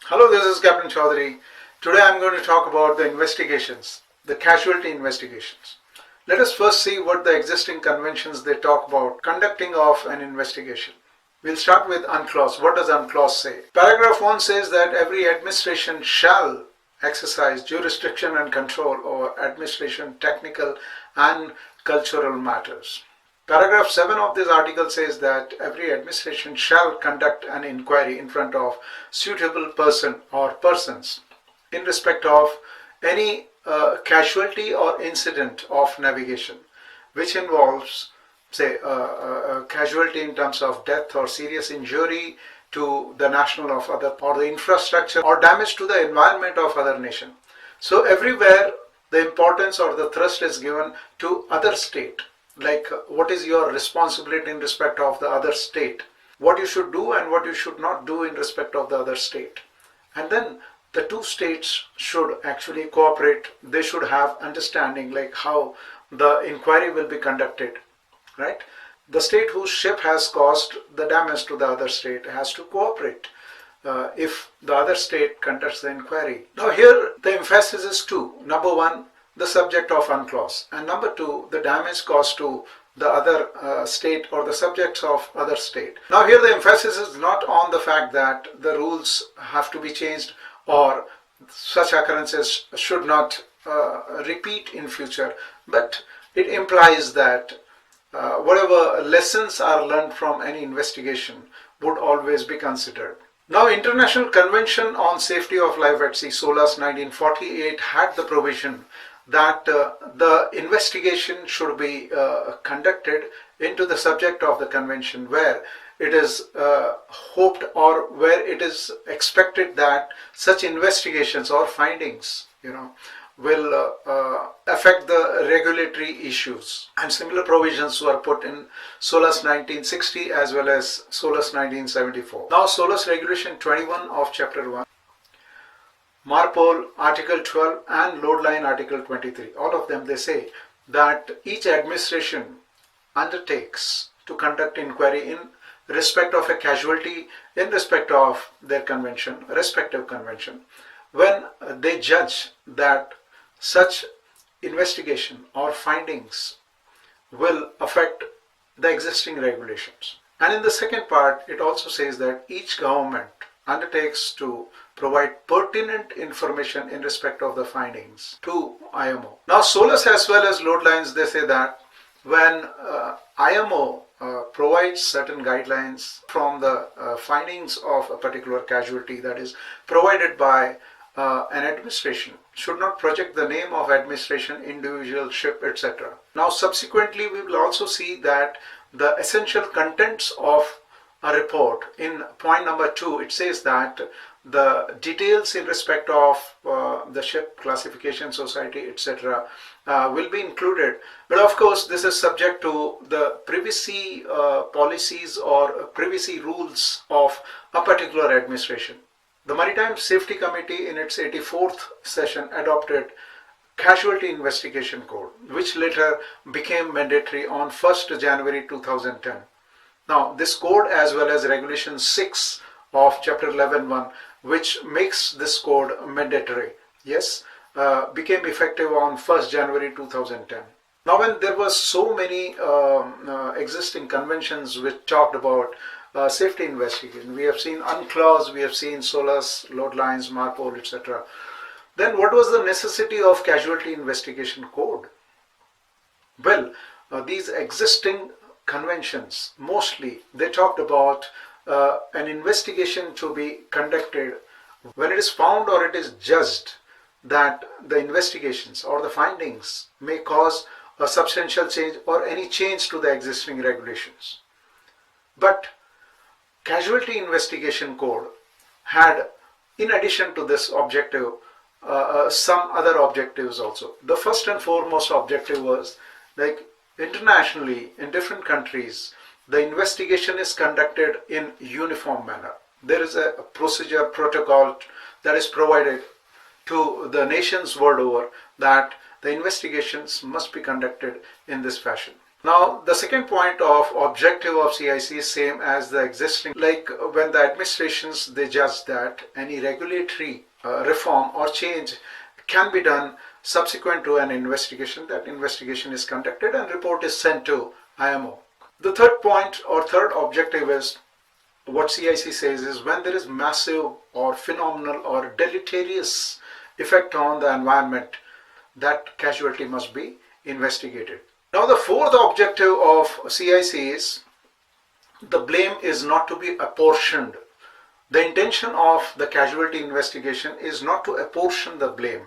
Hello, this is Captain Chaudhary. Today I'm going to talk about the investigations, the casualty investigations. Let us first see what the existing conventions they talk about conducting of an investigation. We'll start with UNCLOS. What does UNCLOS say? Paragraph 1 says that every administration shall exercise jurisdiction and control over administration, technical and cultural matters. Paragraph 7 of this article says that every administration shall conduct an inquiry in front of suitable person or persons in respect of any casualty or incident of navigation which involves, say, a casualty in terms of death or serious injury to the national of other or the infrastructure or damage to the environment of other nation. So everywhere the importance or the thrust is given to other state. Like what is your responsibility in respect of the other state, what you should do and what you should not do in respect of the other state. And then the two states should actually cooperate. They should have understanding like how the inquiry will be conducted, right? The state whose ship has caused the damage to the other state has to cooperate if the other state conducts the inquiry. Now here the emphasis is two. Number one, the subject of UNCLOS, and number two, the damage caused to the other state or the subjects of other state. Now here the emphasis is not on the fact that the rules have to be changed or such occurrences should not repeat in future, but it implies that whatever lessons are learned from any investigation would always be considered. Now, International Convention on Safety of Life at Sea, SOLAS 1948, had the provision that the investigation should be conducted into the subject of the convention where it is hoped or where it is expected that such investigations or findings, will affect the regulatory issues. And similar provisions were put in SOLAS 1960 as well as SOLAS 1974. Now, SOLAS Regulation 21 of Chapter 1. Marpol Article 12 and Load Line Article 23, all of them, they say that each administration undertakes to conduct inquiry in respect of a casualty, in respect of their convention, respective convention, when they judge that such investigation or findings will affect the existing regulations. And in the second part, it also says that each government undertakes to provide pertinent information in respect of the findings to IMO. Now, SOLAS as well as load lines, they say that when IMO provides certain guidelines from the findings of a particular casualty that is provided by an administration, should not project the name of administration, individual, ship, etc. Now, subsequently, we will also see that the essential contents of a report in point number 2, it says that the details in respect of the ship classification society, etc. Will be included. But of course, this is subject to the privacy policies or privacy rules of a particular administration. The Maritime Safety Committee in its 84th session adopted Casualty Investigation Code, which later became mandatory on 1st January 2010. Now, this code as well as Regulation 6 of Chapter 11.1, which makes this code mandatory, became effective on 1st January 2010. Now, when there were so many existing conventions which talked about safety investigation, we have seen UNCLOS, we have seen SOLAS, load lines, Marpol, etc. Then what was the necessity of Casualty Investigation Code? Well, these existing conventions, mostly they talked about an investigation to be conducted when it is found or it is judged that the investigations or the findings may cause a substantial change or any change to the existing regulations. But Casualty Investigation Code had, in addition to this objective, some other objectives also. The first and foremost objective was, like, internationally in different countries, the investigation is conducted in uniform manner. There is a procedure protocol that is provided to the nations world over that the investigations must be conducted in this fashion. Now, the second point of objective of CIC is same as the existing, like when the administrations they judge that any regulatory reform or change can be done subsequent to an investigation, that investigation is conducted and report is sent to IMO. The third point or third objective is what CIC says is when there is massive or phenomenal or deleterious effect on the environment, that casualty must be investigated. Now the fourth objective of CIC is the blame is not to be apportioned. The intention of the casualty investigation is not to apportion the blame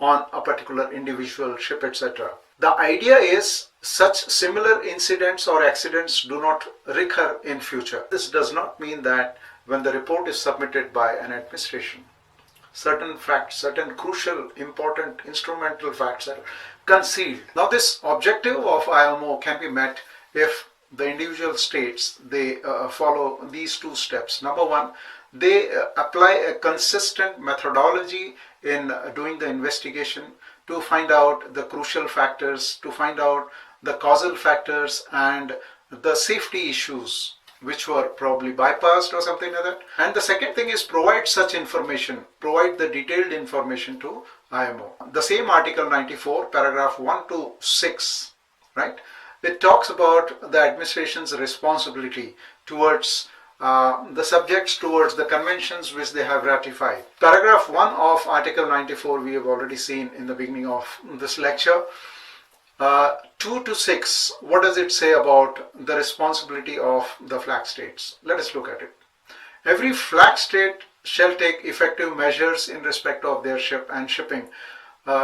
on a particular individual, ship, etc. The idea is such similar incidents or accidents do not recur in future. This does not mean that when the report is submitted by an administration, certain facts, certain crucial, important, instrumental facts are concealed. Now this objective of IMO can be met if the individual states they follow these two steps. Number one, they apply a consistent methodology in doing the investigation to find out the crucial factors, to find out the causal factors and the safety issues which were probably bypassed or something like that. And the second thing is provide such information, provide the detailed information to IMO. The same Article 94, paragraph 1 to 6, right? It talks about the administration's responsibility towards the subjects, towards the conventions which they have ratified. Paragraph 1 of Article 94 we have already seen in the beginning of this lecture. 2 to 6, what does it say about the responsibility of the flag states? Let us look at it. Every flag state shall take effective measures in respect of their ship and shipping,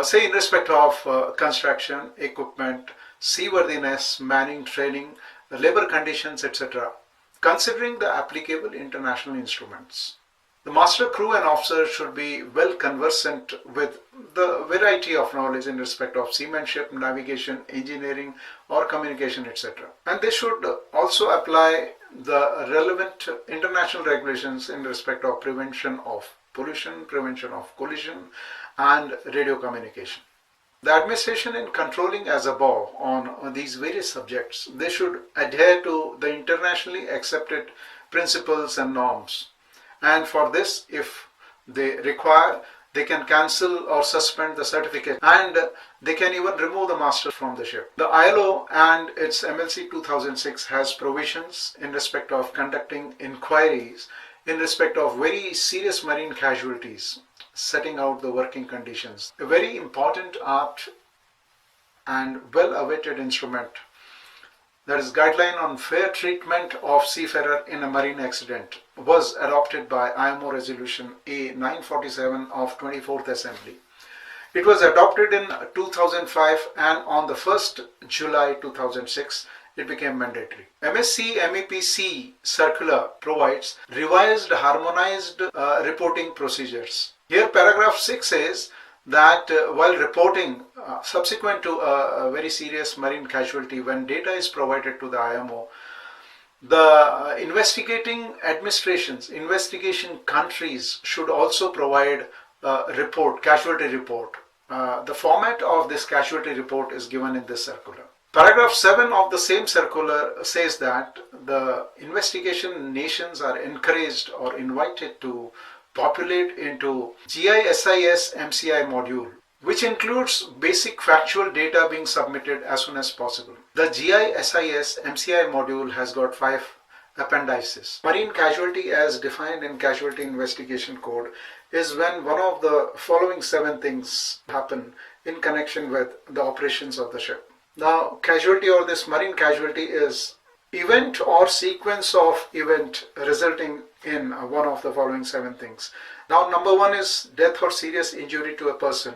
say in respect of construction, equipment, seaworthiness, manning, training, labor conditions, etc., considering the applicable international instruments. The master, crew and officers should be well conversant with the variety of knowledge in respect of seamanship, navigation, engineering or communication, etc. And they should also apply the relevant international regulations in respect of prevention of pollution, prevention of collision and radio communication. The administration in controlling as above on these various subjects, they should adhere to the internationally accepted principles and norms. And for this, if they require, they can cancel or suspend the certificate and they can even remove the master from the ship. The ILO and its MLC 2006 has provisions in respect of conducting inquiries in respect of very serious marine casualties, setting out the working conditions. A very important apt and well-awaited instrument, that is guideline on fair treatment of seafarer in a marine accident, was adopted by IMO Resolution A 947 of 24th Assembly. It was adopted in 2005 and on the 1st July 2006 it became mandatory. MSc MEPC circular provides revised harmonized reporting procedures. Here paragraph 6 says that while reporting subsequent to a very serious marine casualty, when data is provided to the IMO, the investigating administrations, investigation countries should also provide a report, casualty report. The format of this casualty report is given in this circular. Paragraph 7 of the same circular says that the investigation nations are encouraged or invited to populate into GISIS-MCI module, which includes basic factual data being submitted as soon as possible. The GISIS-MCI module has got 5 appendices. Marine casualty as defined in Casualty Investigation Code is when one of the following 7 things happen in connection with the operations of the ship. Now, casualty or this marine casualty is event or sequence of event resulting in one of the following 7 things. Now, number 1 is death or serious injury to a person.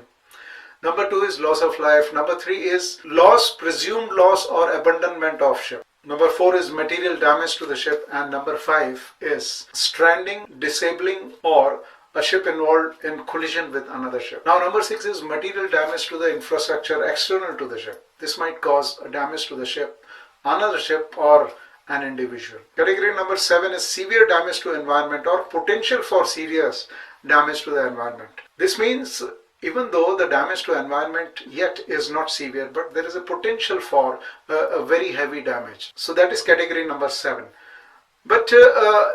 Number 2 is loss of life. Number 3 is loss, presumed loss or abandonment of ship. Number 4 is material damage to the ship. And number 5 is stranding, disabling or a ship involved in collision with another ship. Now number 6 is material damage to the infrastructure external to the ship. This might cause a damage to the ship, another ship or an individual. Category number 7 is severe damage to environment or potential for serious damage to the environment. This means even though the damage to environment yet is not severe, but there is a potential for a very heavy damage. So that is category number 7. But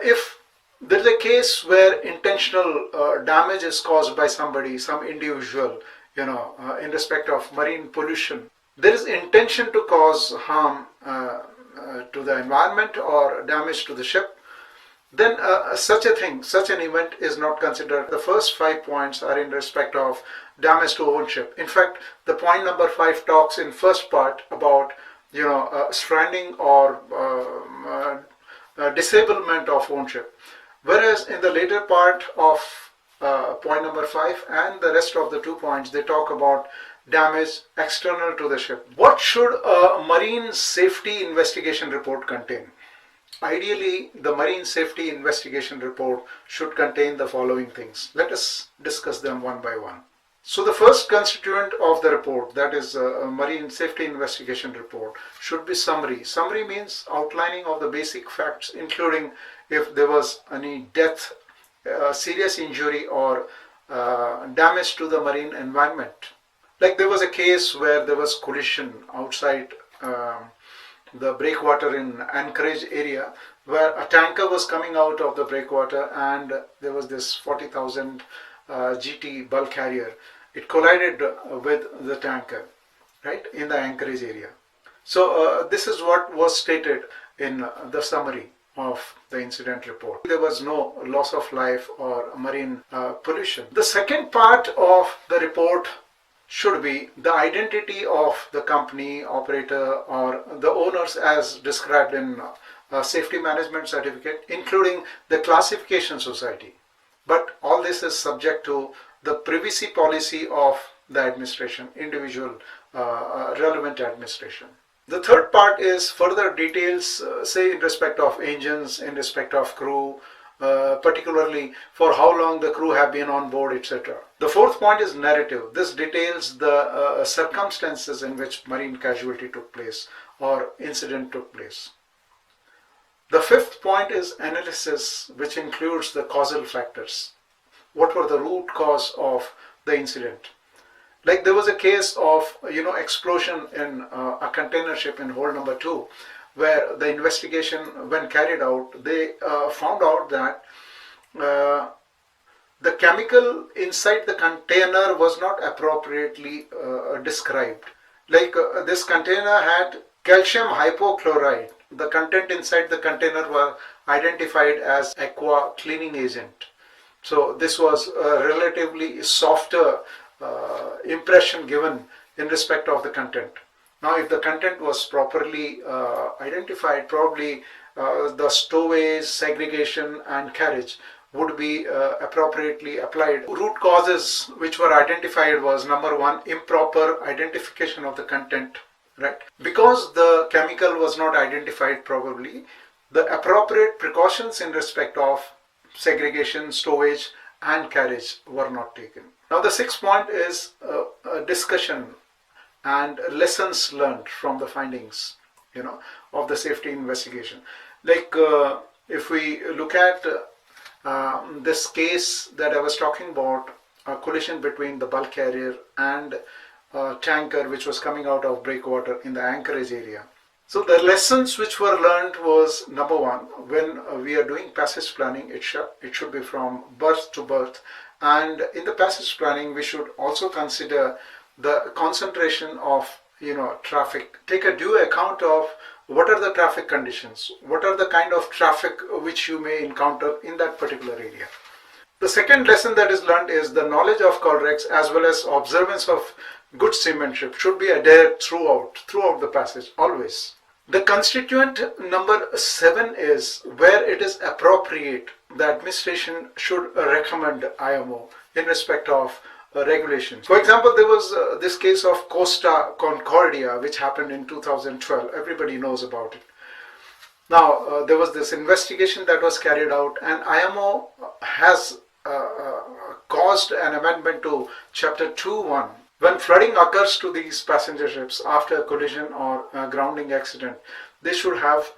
if there is a case where intentional damage is caused by somebody, some individual, in respect of marine pollution, there is intention to cause harm to the environment or damage to the ship, then such an event is not considered. The first 5 points are in respect of damage to own ship. In fact, the point number 5 talks in first part about stranding or disablement of own ship, whereas in the later part of point number 5 and the rest of the 2 points, they talk about damage external to the ship. What should a marine safety investigation report contain? Ideally, the marine safety investigation report should contain the following things. Let us discuss them one by one. So the first constituent of the report, that is a marine safety investigation report, should be summary. Summary means outlining of the basic facts, including if there was any death, serious injury or damage to the marine environment. Like there was a case where there was collision outside the breakwater in Anchorage area, where a tanker was coming out of the breakwater and there was this 40,000 GT bulk carrier. It collided with the tanker, right, in the Anchorage area. So this is what was stated in the summary of the incident report. There was no loss of life or marine pollution. The second part of the report should be the identity of the company, operator, or the owners as described in safety management certificate, including the classification society. But all this is subject to the privacy policy of the administration, individual relevant administration. The third part is further details, say in respect of engines, in respect of crew, particularly for how long the crew have been on board, etc. The fourth point is narrative. This details the circumstances in which marine casualty took place or incident took place. The fifth point is analysis, which includes the causal factors. What were the root cause of the incident? Like there was a case of explosion in a container ship in hold number 2, where the investigation, when carried out, they found out that the chemical inside the container was not appropriately described. Like this container had calcium hypochlorite. The content inside the container was identified as aqua cleaning agent. So this was a relatively softer impression given in respect of the content. Now, if the content was properly identified, probably the stowage, segregation and carriage would be appropriately applied. Root causes which were identified was number 1, improper identification of the content, right? Because the chemical was not identified probably, the appropriate precautions in respect of segregation, stowage and carriage were not taken. Now the sixth point is a discussion and lessons learned from the findings of the safety investigation. Like if we look at this case that I was talking about, a collision between the bulk carrier and a tanker which was coming out of breakwater in the Anchorage area. So the lessons which were learned was, number 1, when we are doing passage planning, it should be from berth to berth, and in the passage planning we should also consider the concentration of traffic. Take a due account of what are the traffic conditions, what are the kind of traffic which you may encounter in that particular area. The second lesson that is learned is the knowledge of colrex as well as observance of good seamanship should be adhered throughout the passage, always. The constituent number 7 is where it is appropriate, the administration should recommend IMO in respect of regulations. For example, there was this case of Costa Concordia which happened in 2012. Everybody knows about it. Now there was this investigation that was carried out, and IMO has caused an amendment to Chapter 2.1. When flooding occurs to these passenger ships after a collision or a grounding accident, they should have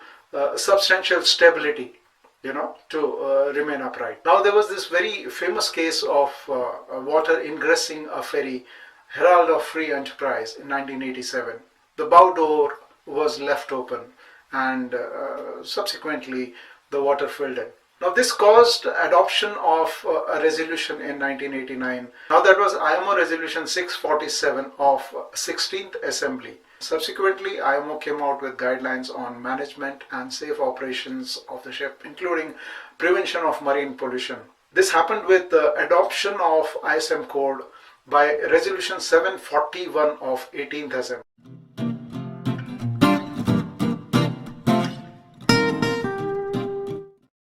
substantial stability. to remain upright. Now, there was this very famous case of water ingressing a ferry, Herald of Free Enterprise, in 1987. The bow door was left open, and subsequently the water filled in. Now, this caused adoption of a resolution in 1989. Now, that was IMO Resolution 647 of 16th Assembly. Subsequently, IMO came out with guidelines on management and safe operations of the ship, including prevention of marine pollution. This happened with the adoption of ISM code by Resolution 741 of 18th Assembly.